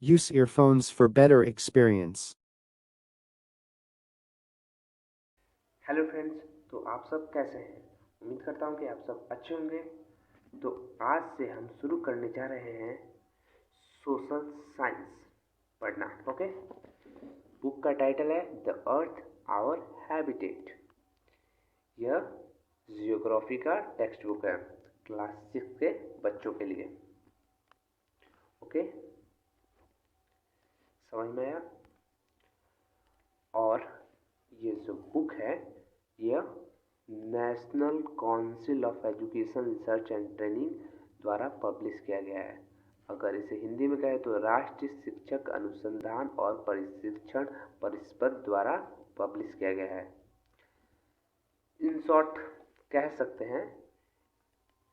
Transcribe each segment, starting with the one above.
Use earphones for better experience. Hello friends, तो आप सब कैसे हैं? उम्मीद करता हूँ कि आप सब अच्छे होंगे। तो आज से हम शुरू करने जा रहे हैं सोशल साइंस पढ़ना। ओके, बुक का टाइटल है द अर्थ आवर हैबिटेट। यह जियोग्राफी का टेक्स्ट बुक है, क्लास 6 के बच्चों के लिए। ओके, समझ में आया? और ये जो बुक है यह national council of education research and training द्वारा पब्लिश किया गया है। अगर इसे हिंदी में कहें तो राष्ट्रीय शिक्षक अनुसंधान और प्रशिक्षण परिषद द्वारा पब्लिश किया गया है। इन शॉर्ट कह सकते हैं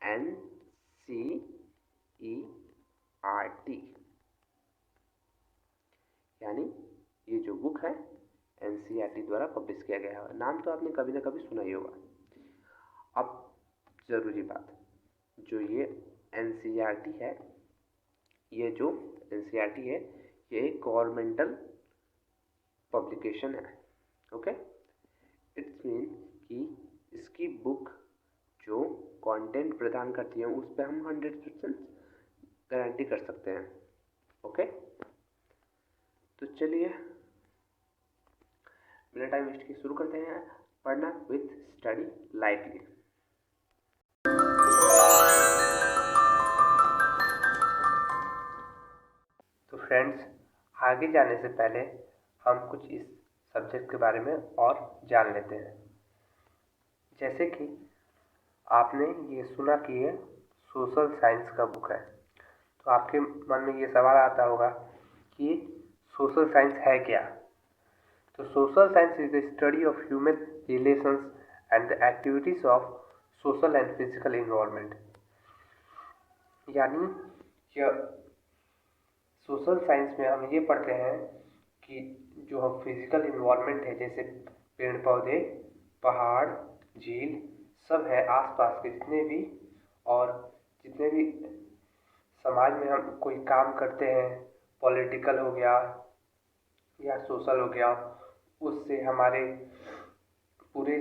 NCERT, यानी ये जो बुक है NCERT द्वारा पब्लिश किया गया है। नाम तो आपने कभी ना कभी सुना ही होगा। अब जरूरी बात, जो ये NCERT है, ये जो NCERT है ये एक गवर्नमेंटल पब्लिकेशन है। ओके, इट्स मीन कि इसकी बुक जो कंटेंट प्रदान करती है उस पर हम 100% गारंटी कर सकते हैं। ओके, तो चलिए बिना टाइम वेस्ट किए शुरू करते हैं पढ़ना विथ स्टडी लाइवली। तो फ्रेंड्स, आगे जाने से पहले हम कुछ इस सब्जेक्ट के बारे में और जान लेते हैं। जैसे कि आपने ये सुना कि ये सोशल साइंस का बुक है, तो आपके मन में ये सवाल आता होगा कि सोशल साइंस है क्या? तो social science is the study of human relations and the activities of social and physical environment. यानी यह सोशल साइंस में हम ये पढ़ते हैं कि जो हम फिजिकल इन्वायरमेंट है, जैसे पेड़ पौधे, पहाड़, झील सब है आसपास के जितने भी, और जितने भी समाज में हम कोई काम करते हैं, पॉलिटिकल हो गया या सोशल हो गया, उससे हमारे पूरे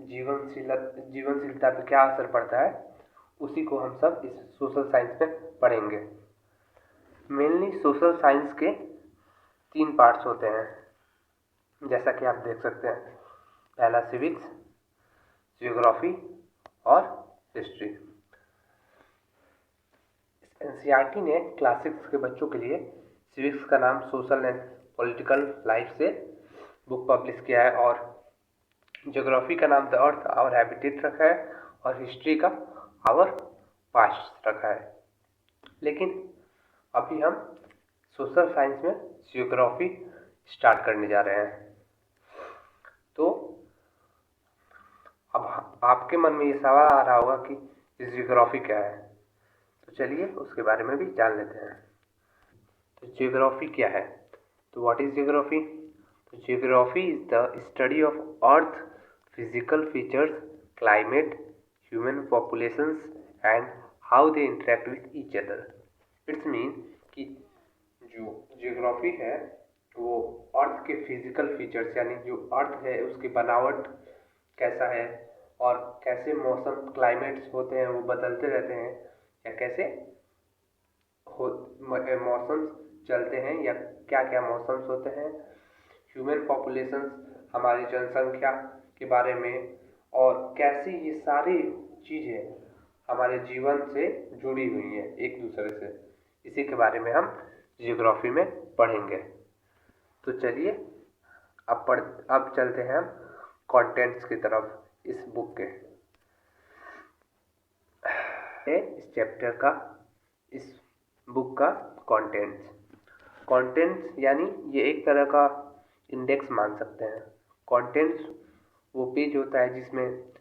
जीवनशीलता पे क्या असर पड़ता है, उसी को हम सब इस सोशल साइंस में पढ़ेंगे। मेनली सोशल साइंस के 3 पार्ट्स होते हैं, जैसा कि आप देख सकते हैं। पहला सिविक्स, जियोग्राफी और हिस्ट्री। NCERT ने क्लास 6 के बच्चों के लिए सिविक्स का नाम सोशल एंड पॉलिटिकल लाइफ से बुक पब्लिश किया है, और ज्योग्राफी का नाम द अर्थ आवर हैबिटेट रखा है, और हिस्ट्री का आवर पास्ट रखा है। लेकिन अभी हम सोशल साइंस में जियोग्राफी स्टार्ट करने जा रहे हैं। तो अब आपके मन में ये सवाल आ रहा होगा कि जियोग्राफी क्या है, तो चलिए उसके बारे में भी जान लेते हैं। तो जियोग्राफी क्या है? तो व्हाट इज जियोग्राफी? तो geography is the study of earth physical features, climate, human populations and how they interact with each other. It's mean कि जो जियोग्राफी है वो अर्थ के फिजिकल फीचर्स, यानी जो अर्थ है उसकी बनावट कैसा है, और कैसे मौसम क्लाइमेट्स होते हैं वो बदलते रहते हैं, या कैसे मौसम चलते हैं, या क्या क्या मौसम्स होते हैं, ह्यूमन पॉपुलेशंस हमारी जनसंख्या के बारे में, और कैसी ये सारी चीज़ें हमारे जीवन से जुड़ी हुई हैं एक दूसरे से, इसी के बारे में हम जियोग्राफी में पढ़ेंगे। तो चलिए अब चलते हैं हम कंटेंट्स की तरफ इस बुक के। इस चैप्टर का, इस बुक का कंटेंट्स यानी ये एक तरह का इंडेक्स मान सकते हैं। कंटेंट्स वो पेज होता है जिसमें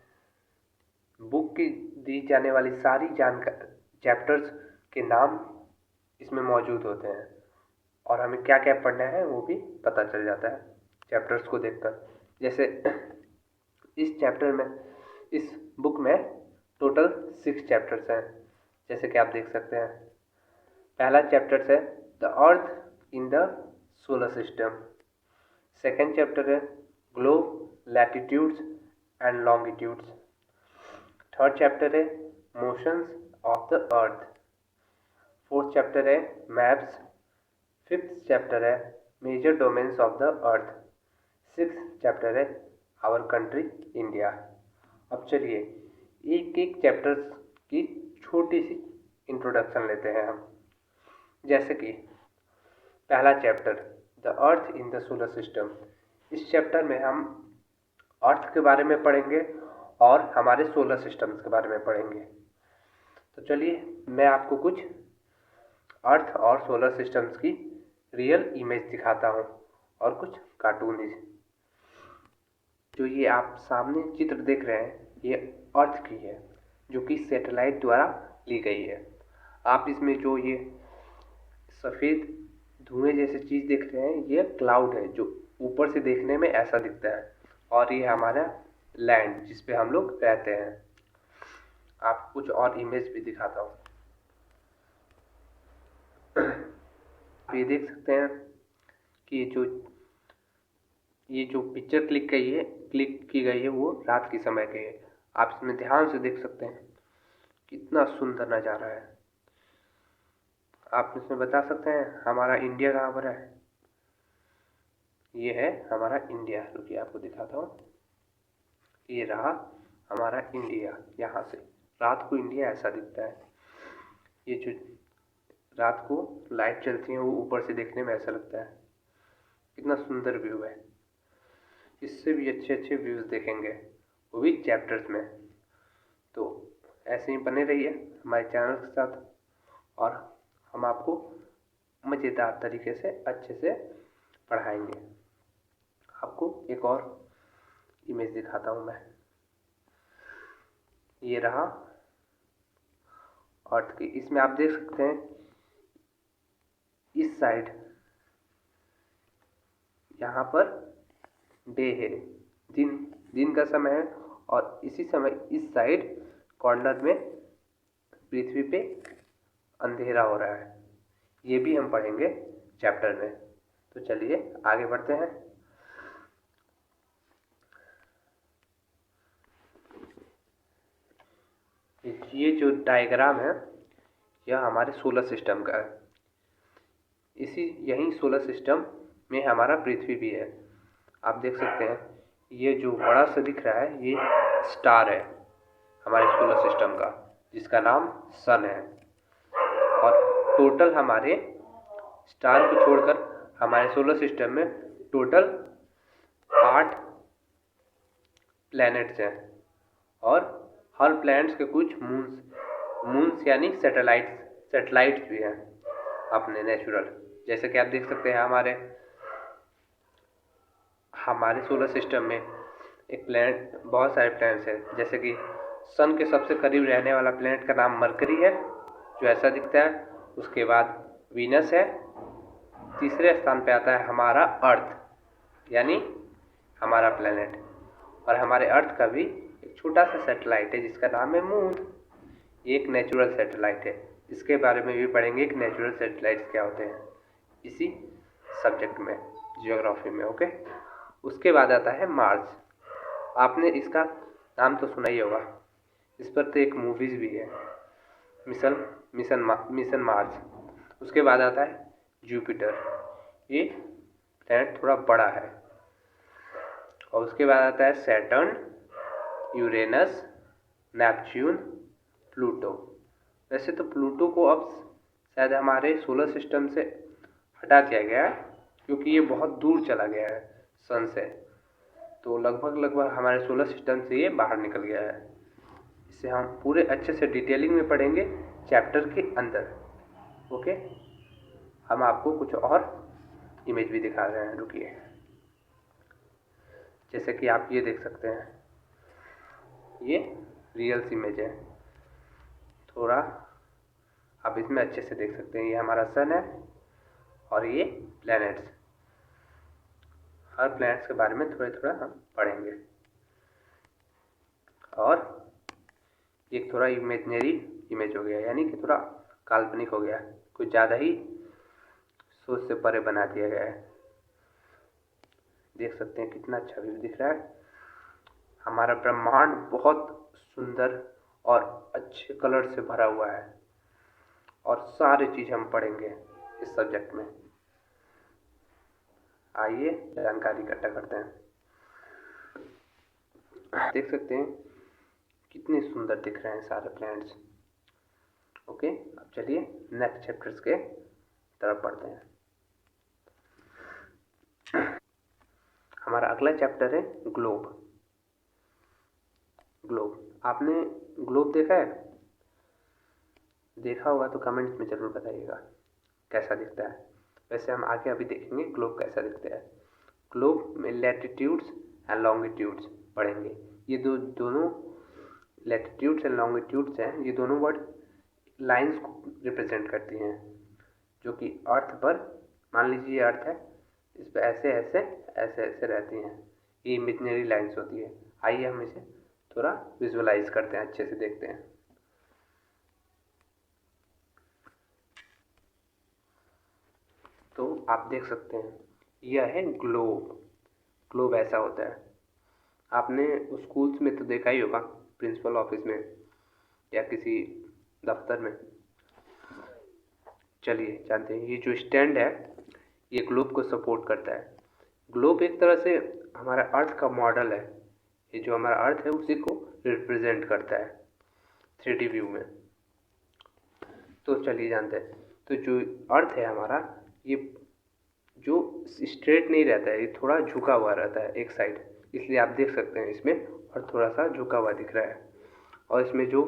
बुक की दी जाने वाली सारी जानकारी, चैप्टर्स के नाम इसमें मौजूद होते हैं, और हमें क्या क्या पढ़ना है वो भी पता चल जाता है चैप्टर्स को देखकर। जैसे इस चैप्टर में, इस बुक में टोटल 6 चैप्टर्स हैं, जैसे कि आप देख सकते हैं। पहला चैप्टर है the earth in the solar system. Second chapter है globe, latitudes and longitudes. Third chapter है motions of the earth. Fourth chapter है मैप्स। फिफ्थ चैप्टर है major domains of the earth. Sixth chapter है our country India. अब चलिए एक एक chapters की छोटी सी इंट्रोडक्शन लेते हैं हम। जैसे कि पहला chapter the earth in the solar system. इस चैप्टर में हम अर्थ के बारे में पढ़ेंगे और हमारे सोलर सिस्टम्स के बारे में पढ़ेंगे। तो चलिए मैं आपको कुछ अर्थ और सोलर सिस्टम्स की रियल इमेज दिखाता हूँ और कुछ कार्टून। जो ये आप सामने चित्र देख रहे हैं ये अर्थ की है, जो कि सैटेलाइट द्वारा ली गई है। आप इसमें जो ये सफ़ेद धुएं जैसे चीज़ देख रहे हैं ये क्लाउड है, जो ऊपर से देखने में ऐसा दिखता है, और ये हमारा लैंड जिस पे हम लोग रहते हैं। आप कुछ और इमेज भी दिखाता हूँ। आप ये देख सकते हैं कि ये जो पिक्चर क्लिक की गई है वो रात के समय की है। आप इसमें ध्यान से देख सकते हैं कितना सुंदर नज़ारा है। आप इसमें बता सकते हैं हमारा इंडिया कहाँ पर है? ये है हमारा इंडिया। रुकिए आपको दिखाता हूँ। ये रहा हमारा इंडिया। यहाँ से रात को इंडिया ऐसा दिखता है। ये जो रात को लाइट चलती है वो ऊपर से देखने में ऐसा लगता है। कितना सुंदर व्यू है। इससे भी अच्छे अच्छे व्यूज़ देखेंगे, वो भी चैप्टर्स में। तो ऐसे ही बने रहिए हमारे चैनल के साथ, और हम आपको मज़ेदार तरीके से अच्छे से पढ़ाएंगे। आपको एक और इमेज दिखाता हूँ मैं। ये रहा अर्थ की। इसमें आप देख सकते हैं इस साइड यहाँ पर डे है, दिन का समय है, और इसी समय इस साइड कॉर्नर में पृथ्वी पे अंधेरा हो रहा है। ये भी हम पढ़ेंगे चैप्टर में। तो चलिए आगे बढ़ते हैं। ये जो डायग्राम है यह हमारे सोलर सिस्टम का है। यही सोलर सिस्टम में हमारा पृथ्वी भी है। आप देख सकते हैं ये जो बड़ा सा दिख रहा है ये स्टार है हमारे सोलर सिस्टम का, जिसका नाम सन है। और टोटल हमारे स्टार को छोड़कर हमारे सोलर सिस्टम में टोटल 8 प्लैनेट्स हैं, और हर प्लैनेट्स के कुछ मून्स यानी सैटेलाइट्स भी हैं अपने नेचुरल। जैसे कि आप देख सकते हैं हमारे सोलर सिस्टम में एक प्लैनेट, बहुत सारे प्लैनेट्स हैं। जैसे कि सन के सबसे करीब रहने वाला प्लैनेट का नाम मरकरी है, जो ऐसा दिखता है। उसके बाद वीनस है। तीसरे स्थान पे आता है हमारा अर्थ यानी हमारा प्लैनेट। और हमारे अर्थ का भी एक छोटा सा सैटेलाइट है जिसका नाम है मून। ये एक नेचुरल सैटेलाइट है। इसके बारे में भी पढ़ेंगे कि नेचुरल सैटेलाइट्स क्या होते हैं इसी सब्जेक्ट में, जियोग्राफी में। ओके। उसके बाद आता है मार्स। आपने इसका नाम तो सुना ही होगा, इस पर तो एक मूवीज़ भी है, मिशन मार्स। उसके बाद आता है जुपिटर। ये प्लैनेट थोड़ा बड़ा है। और उसके बाद आता है सैटर्न, यूरेनस, नेपच्यून, प्लूटो। वैसे तो प्लूटो को अब शायद हमारे सोलर सिस्टम से हटा दिया गया है, क्योंकि ये बहुत दूर चला गया है सन से। तो लगभग हमारे सोलर सिस्टम से ये बाहर निकल गया है। इसे हम पूरे अच्छे से डिटेलिंग में पढ़ेंगे चैप्टर के अंदर। ओके। हम आपको कुछ और इमेज भी दिखा रहे हैं, रुकिए। जैसे कि आप ये देख सकते हैं, ये रियल इमेज है। थोड़ा आप इसमें अच्छे से देख सकते हैं, ये हमारा सन है और ये प्लैनेट्स। हर प्लैनेट्स के बारे में थोड़ा हम पढ़ेंगे। और ये थोड़ा इमेजनरी इमेज हो गया, यानी कि थोड़ा काल्पनिक हो गया, कुछ ज़्यादा ही सोच से परे बना दिया गया है। देख सकते हैं कितना अच्छा व्यू दिख रहा है। हमारा ब्रह्मांड बहुत सुंदर और अच्छे कलर से भरा हुआ है और सारी चीज़ हम पढ़ेंगे इस सब्जेक्ट में। आइए जानकारी इकट्ठा करते हैं। देख सकते हैं कितने सुंदर दिख रहे हैं सारे प्लैनेट्स। ओके, अब चलिए नेक्स्ट चैप्टर्स के तरफ बढ़ते हैं। हमारा अगला चैप्टर है ग्लोब। ग्लोब, आपने ग्लोब देखा है? देखा होगा तो कमेंट्स में ज़रूर बताइएगा कैसा दिखता है। वैसे हम आगे अभी देखेंगे ग्लोब कैसा दिखता है। ग्लोब में लैटिट्यूड्स एंड लॉन्गिट्यूड्स पढ़ेंगे। ये दोनों लैटिट्यूड्स एंड लॉन्गिट्यूड्स हैं, ये दोनों वर्ड लाइंस को रिप्रेजेंट करती हैं, जो कि अर्थ पर, मान लीजिए ये अर्थ है, इस पर ऐसे ऐसे ऐसे ऐसे रहती हैं। ये इमेजिनरी लाइंस होती है। आइए हम इसे थोड़ा विजुअलाइज करते हैं, अच्छे से देखते हैं। तो आप देख सकते हैं यह है ग्लोब। ग्लोब ऐसा होता है। आपने स्कूल्स में तो देखा ही होगा, प्रिंसिपल ऑफिस में या किसी दफ्तर में। चलिए जानते हैं, ये जो स्टैंड है ये ग्लोब को सपोर्ट करता है। ग्लोब एक तरह से हमारा अर्थ का मॉडल है। ये जो हमारा अर्थ है उसी को रिप्रेजेंट करता है 3D व्यू में। तो चलिए जानते हैं, तो जो अर्थ है हमारा, ये जो स्ट्रेट नहीं रहता है, ये थोड़ा झुका हुआ रहता है एक साइड, इसलिए आप देख सकते हैं इसमें और थोड़ा सा झुका हुआ दिख रहा है। और इसमें जो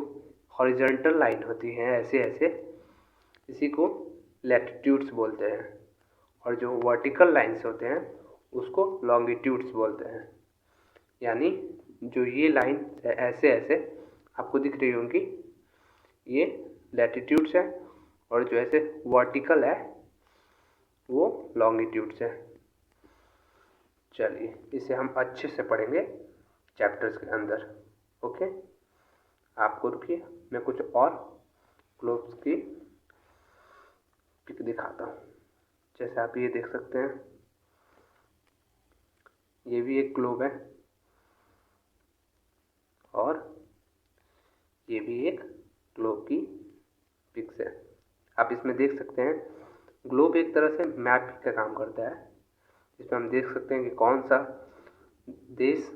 हॉरिजॉन्टल लाइन होती हैं ऐसे ऐसे, इसी को लैटिट्यूड्स बोलते हैं, और जो वर्टिकल लाइंस होते हैं उसको लॉन्गिट्यूड्स बोलते हैं। यानी जो ये लाइन ऐसे ऐसे आपको दिख रही होंगी, ये लैटिट्यूड्स है, और जो ऐसे वर्टिकल है वो लॉन्गिट्यूड्स है। चलिए इसे हम अच्छे से पढ़ेंगे चैप्टर्स के अंदर। ओके, आपको रुकिए, मैं कुछ और ग्लोब्स की पिक दिखाता हूँ। जैसे आप ये देख सकते हैं, ये भी एक ग्लोब है और ये भी एक ग्लोब की पिक्स है। आप इसमें देख सकते हैं ग्लोब एक तरह से मैप का काम करता है। इसमें हम देख सकते हैं कि कौन सा देश,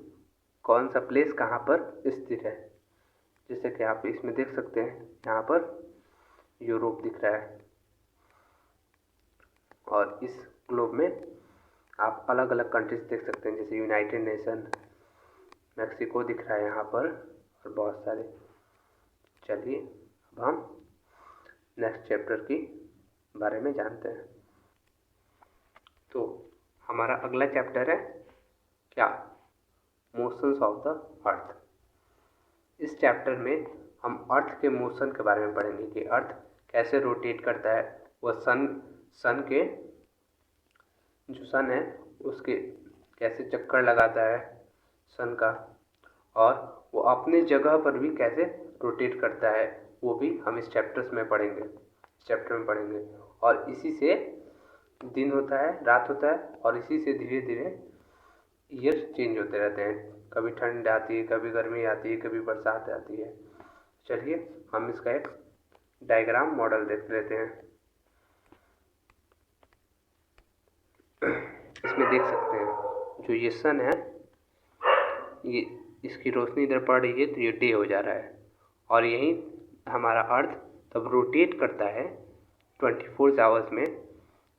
कौन सा प्लेस कहाँ पर स्थित है। जैसे कि आप इसमें देख सकते हैं, यहाँ पर यूरोप दिख रहा है, और इस ग्लोब में आप अलग अलग कंट्रीज देख सकते हैं, जैसे यूनाइटेड नेशन, मैक्सिको दिख रहा है यहाँ पर, और बहुत सारे। चलिए अब हम नेक्स्ट चैप्टर की बारे में जानते हैं। तो हमारा अगला चैप्टर है क्या? मोशंस ऑफ द अर्थ। इस चैप्टर में हम अर्थ के मोशन के बारे में पढ़ेंगे कि अर्थ कैसे रोटेट करता है। वह सन के, जो सन है उसके कैसे चक्कर लगाता है सन का, और वो अपने जगह पर भी कैसे रोटेट करता है, वो भी हम इस चैप्टर में पढ़ेंगे। और इसी से दिन होता है, रात होता है, और इसी से धीरे धीरे ईयर चेंज होते रहते हैं। कभी ठंड आती है, कभी गर्मी आती है, कभी बरसात आती है। चलिए हम इसका एक डायग्राम मॉडल देख लेते हैं। इसमें देख सकते हैं जो ये सन है, ये इसकी रोशनी इधर पड़ रही है तो ये डे हो जा रहा है, और यही हमारा अर्थ तब रोटेट करता है 24 आवर्स में।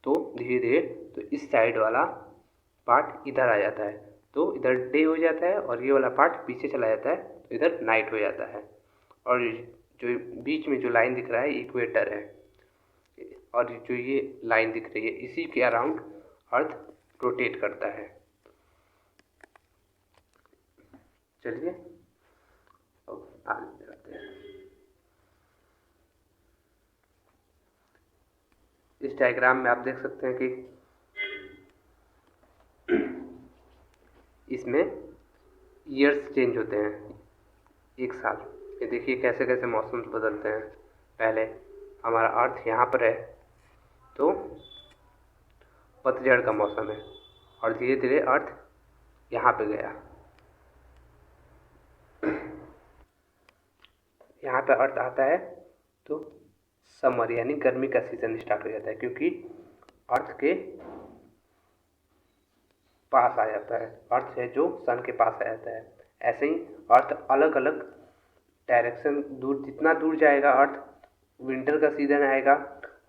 तो धीरे धीरे तो इस साइड वाला पार्ट इधर आ जाता है, तो इधर डे हो जाता है, और ये वाला पार्ट पीछे चला जाता है तो इधर नाइट हो जाता है। और जो बीच में जो लाइन दिख रहा है इक्वेटर है, और जो ये लाइन दिख रही है इसी के अराउंड अर्थ रोटेट करता है। चलिए अब आगे बढ़ते हैं। इस डायग्राम में आप देख सकते हैं कि इसमें ईयर्स चेंज होते हैं एक साल। ये देखिए कैसे कैसे मौसम बदलते हैं। पहले हमारा अर्थ यहाँ पर है, तो पतझड़ का मौसम है और धीरे धीरे अर्थ यहाँ पे गया। यहाँ पे अर्थ आता है तो समर यानी गर्मी का सीजन स्टार्ट हो जाता है, क्योंकि अर्थ के पास आ जाता है, अर्थ है जो सन के पास आ जाता है। ऐसे ही अर्थ अलग अलग डायरेक्शन दूर, जितना दूर जाएगा अर्थ विंटर का सीजन आएगा,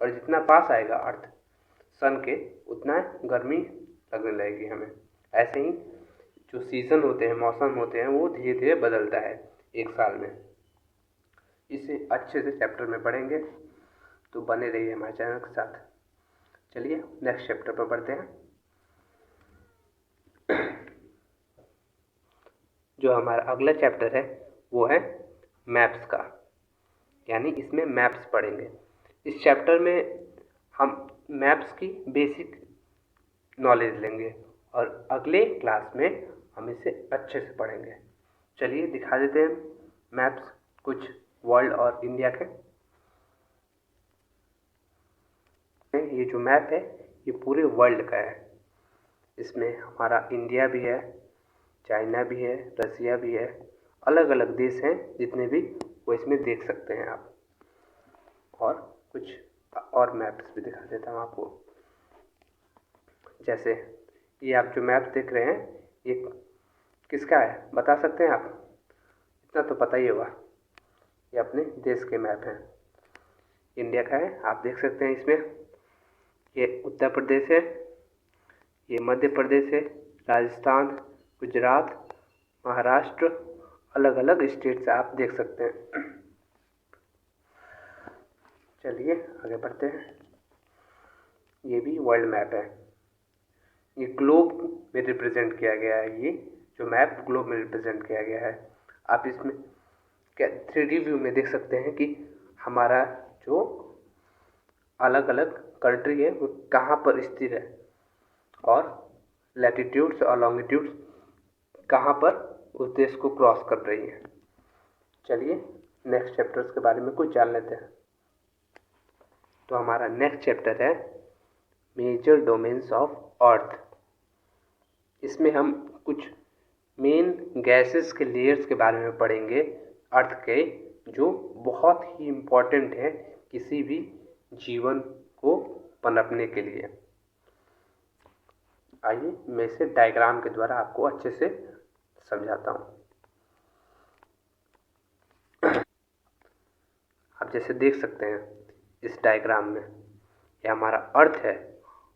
और जितना पास आएगा अर्थ सन के उतना गर्मी लगने लगेगी हमें। ऐसे ही जो सीज़न होते हैं, मौसम होते हैं, वो धीरे धीरे बदलता है एक साल में। इसे अच्छे से चैप्टर में पढ़ेंगे, तो बने रहिए हमारे चैनल के साथ। चलिए नेक्स्ट चैप्टर पर बढ़ते हैं। जो हमारा अगला चैप्टर है वो है मैप्स का, यानी इसमें मैप्स पढ़ेंगे। इस चैप्टर में हम मैप्स की बेसिक नॉलेज लेंगे और अगले क्लास में हम इसे अच्छे से पढ़ेंगे। चलिए दिखा देते हैं मैप्स कुछ वर्ल्ड और इंडिया के। ये जो मैप है ये पूरे वर्ल्ड का है। इसमें हमारा इंडिया भी है, चाइना भी है, रसिया भी है, अलग अलग देश हैं जितने भी, वो इसमें देख सकते हैं आप। और कुछ और मैप्स भी दिखा देता हूँ आपको। जैसे ये आप जो मैप देख रहे हैं ये किसका है बता सकते हैं आप? इतना तो पता ही होगा, ये अपने देश के मैप हैं। इंडिया का है, आप देख सकते हैं इसमें ये उत्तर प्रदेश है, ये मध्य प्रदेश है, राजस्थान, गुजरात, महाराष्ट्र, अलग अलग स्टेट्स आप देख सकते हैं। चलिए आगे बढ़ते हैं। ये भी वर्ल्ड मैप है, ये ग्लोब में रिप्रेजेंट किया गया है। ये जो मैप ग्लोब में रिप्रेजेंट किया गया है। आप इसमें 3D व्यू में देख सकते हैं कि हमारा जो अलग अलग कंट्री है वो कहाँ पर स्थित है, और लैटिट्यूड्स और लॉन्गिट्यूड्स कहाँ पर उस देश को क्रॉस कर रही हैं। चलिए नेक्स्ट चैप्टर्स के बारे में कुछ जान लेते हैं। तो हमारा नेक्स्ट चैप्टर है मेजर डोमेन्स ऑफ अर्थ। इसमें हम कुछ मेन गैसेस के लेयर्स के बारे में पढ़ेंगे अर्थ के, जो बहुत ही इम्पोर्टेंट है किसी भी जीवन को पनपने के लिए। आइए मैं इसे डायग्राम के द्वारा आपको अच्छे से समझाता हूँ। आप जैसे देख सकते हैं इस डायग्राम में, ये हमारा अर्थ है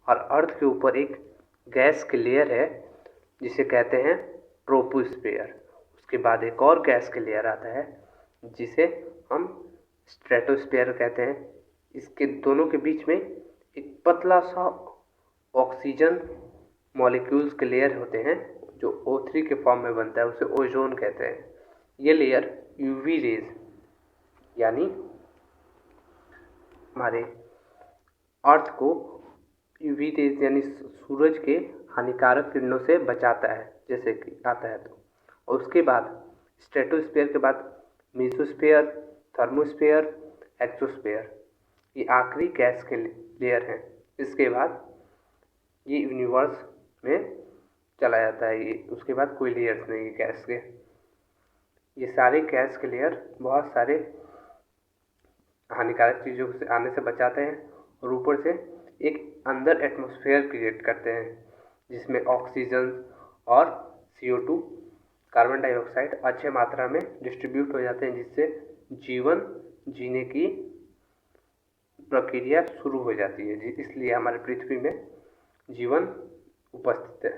और अर्थ के ऊपर एक गैस की लेयर है जिसे कहते हैं ट्रोपोस्फियर। उसके बाद एक और गैस की लेयर आता है जिसे हम स्ट्रेटोस्फियर कहते हैं। इसके दोनों के बीच में एक पतला सा ऑक्सीजन मॉलिक्यूल्स के लेयर होते हैं जो O3 के फॉर्म में बनता है, उसे ओजोन कहते हैं। ये लेयर यूवी रेज यानी हमारे अर्थ को यूवी रेज यानी सूरज के हानिकारक किरणों से बचाता है, जैसे कि आता है तो। और उसके बाद स्ट्रेटोस्फीयर के बाद मेसोस्फीयर, थर्मोस्फीयर, एक्सोस्फीयर, ये आखिरी गैस के लेयर हैं। इसके बाद ये यूनिवर्स में चला जाता है। ये उसके बाद कोई लेयर्स नहीं है गैस के। ये सारे गैस के लेयर बहुत सारे हानिकारक चीज़ों से आने से बचाते हैं और ऊपर से एक अंदर एटमॉस्फेयर क्रिएट करते हैं जिसमें ऑक्सीजन और CO2 कार्बन डाइऑक्साइड अच्छे मात्रा में डिस्ट्रीब्यूट हो जाते हैं, जिससे जीवन जीने की प्रक्रिया शुरू हो जाती है। इसलिए हमारे पृथ्वी में जीवन उपस्थित है।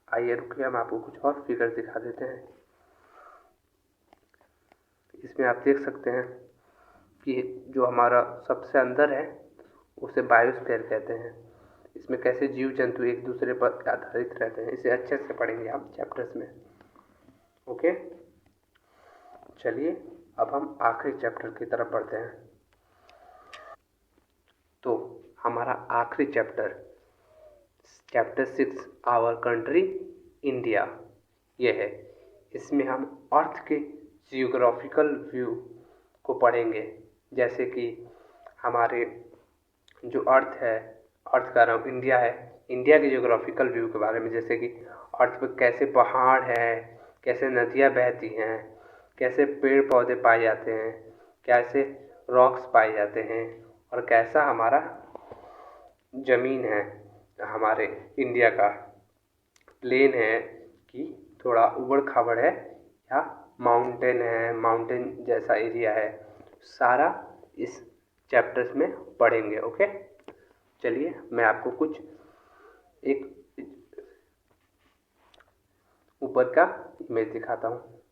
आइए रुकिए, हम आपको कुछ और फिगर दिखा देते हैं। इसमें आप देख सकते हैं कि जो हमारा सबसे अंदर है उसे बायोस्फीयर कहते हैं। इसमें कैसे जीव जंतु एक दूसरे पर आधारित रहते हैं, इसे अच्छे से पढ़ेंगे आप चैप्टर्स में। ओके, चलिए अब हम आखिरी चैप्टर की तरफ बढ़ते हैं। तो हमारा आखिरी चैप्टर 6 आवर कंट्री इंडिया ये है। इसमें हम अर्थ के जियोग्राफिकल व्यू को पढ़ेंगे, जैसे कि हमारे जो अर्थ है अर्थ का नाम इंडिया है, इंडिया के ज्योग्राफिकल व्यू के बारे में, जैसे कि अर्थ पे कैसे पहाड़ है, कैसे नदियाँ बहती हैं, कैसे पेड़ पौधे पाए जाते हैं, कैसे रॉक्स पाए जाते हैं, और कैसा हमारा ज़मीन है, हमारे इंडिया का प्लेन है कि थोड़ा उबड़ खाबड़ है या माउंटेन है, माउंटेन जैसा एरिया है, सारा इस चैप्टर्स में पढ़ेंगे। ओके, चलिए मैं आपको कुछ एक ऊपर का इमेज दिखाता हूँ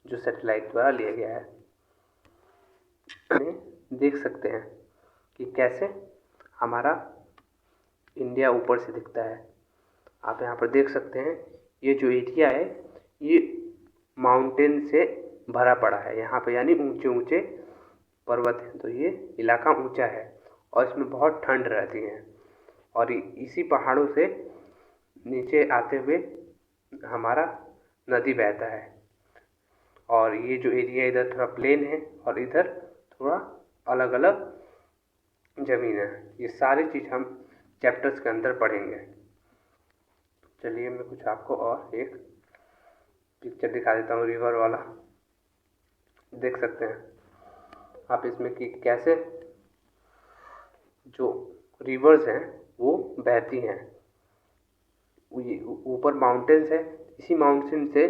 जो सैटेलाइट द्वारा लिया गया है। देख सकते हैं कि कैसे हमारा इंडिया ऊपर से दिखता है। आप यहाँ पर देख सकते हैं ये जो एरिया है ये माउंटेन से भरा पड़ा है, यहाँ पे यानी ऊंचे ऊंचे पर्वत हैं, तो ये इलाका ऊंचा है और इसमें बहुत ठंड रहती है। और इसी पहाड़ों से नीचे आते हुए हमारा नदी बहता है, और ये जो एरिया इधर थोड़ा प्लेन है और इधर थोड़ा अलग अलग ज़मीन है। ये सारी चीज़ हम चैप्टर्स के अंदर पढ़ेंगे। चलिए मैं कुछ आपको और एक पिक्चर दिखा देता हूँ रिवर वाला। देख सकते हैं आप इसमें कि कैसे जो रिवर्स हैं वो बहती हैं। ऊपर माउंटेन्स है, इसी माउंटेन से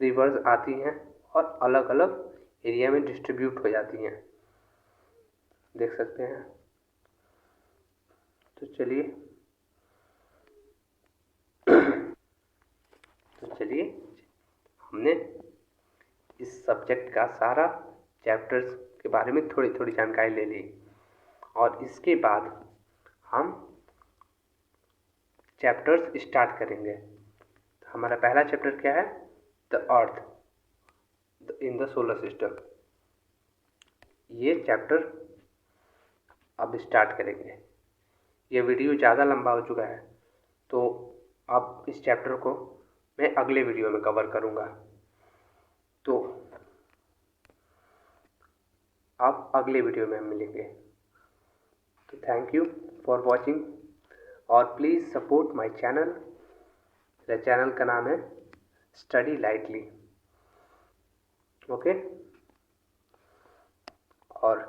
रिवर्स आती हैं और अलग अलग एरिया में डिस्ट्रीब्यूट हो जाती हैं। देख सकते हैं। तो चलिए हमने इस सब्जेक्ट का सारा चैप्टर्स के बारे में थोड़ी थोड़ी जानकारी ले ली, और इसके बाद हम चैप्टर्स स्टार्ट करेंगे। तो हमारा पहला चैप्टर क्या है? The earth in the solar system. ये चैप्टर अब स्टार्ट करेंगे। ये वीडियो ज़्यादा लंबा हो चुका है, तो अब इस चैप्टर को मैं अगले वीडियो में कवर करूँगा। तो अब अगले वीडियो में हम मिलेंगे। तो थैंक यू फॉर वॉचिंग, और प्लीज़ सपोर्ट माय चैनल। मेरा चैनल का नाम है स्टडी लाइटली। ओके, और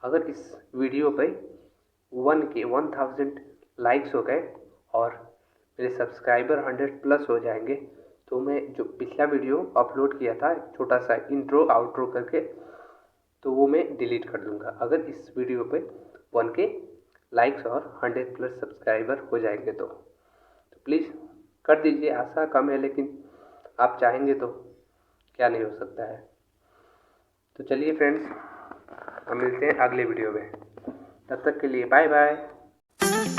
अगर इस वीडियो पे 1000 लाइक्स हो गए और मेरे सब्सक्राइबर 100 प्लस हो जाएंगे, तो मैं जो पिछला वीडियो अपलोड किया था छोटा सा इंट्रो आउट्रो करके, तो वो मैं डिलीट कर दूंगा अगर इस वीडियो पे 1K लाइक्स और 100 प्लस सब्सक्राइबर हो जाएंगे। तो प्लीज़ कर दीजिए। आशा कम है, लेकिन आप चाहेंगे तो क्या नहीं हो सकता है। तो चलिए फ्रेंड्स, हम मिलते हैं अगले वीडियो में। तब तक के लिए बाय बाय।